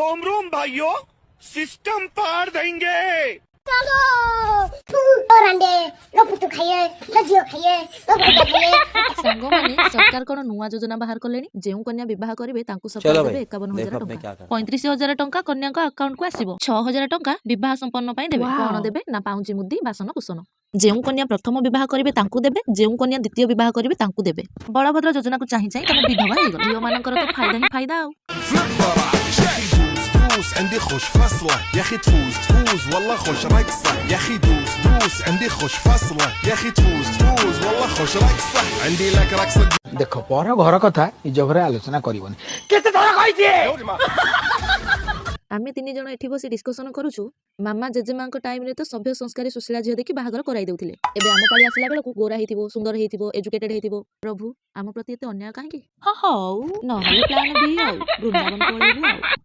रोम रोम भाइयों, सिस्टम पार देंगे। चलो और अंडे लो पुतु खाइए लो जियो खाइए लो भैया खाइए सांग माने सरकार कौन नुआ योजना बाहर कलेनी जेउ कन्या विवाह करिवे तांकु चलो सरकार भाई, देबे 51,000 देखो अपने टंका क्या करना। 35,000 टंका कन्याक अकाउंट को आसीबो 6,000 टंका विवाह संपन्न पई देबे कोन देबे ना पाउंची मुद्दी बासन कुसन जेउ कन्या प्रथम विवाह करिवे तांकु देबे जेउ कन्या द्वितीय विवाह करिवे तांकु देबे बलभद्र योजना को चाहि चाहि तमे विधवा हे गयो मानकर तो फायदा ही फायदा आ دوس عندي خوش فصلة يا اخي تفوز والله خوش رقصة يا اخي دوس عندي خوش فصلة يا اخي تفوز والله خوش رقصة عندي لك رقصة देख पर घर कथा निज घरे आलोचना करबनी केते थरा कहिथि आमे तीन जण एठी बसी डिस्कशन करूछु मामा जेजेमांक टाइम रे तो सभ्य संस्कारी सुशीला झियो देखि बाहागर कराई देउथिले एबे आम पाली आसिला बेलकु गोरा हेतिबो सुंदर हेतिबो एजुकेटेड हेतिबो प्रभु आम प्रति एते अन्याय काहे की ह हौ न हले प्लान बी आउ वृंदावन पळेबु आउ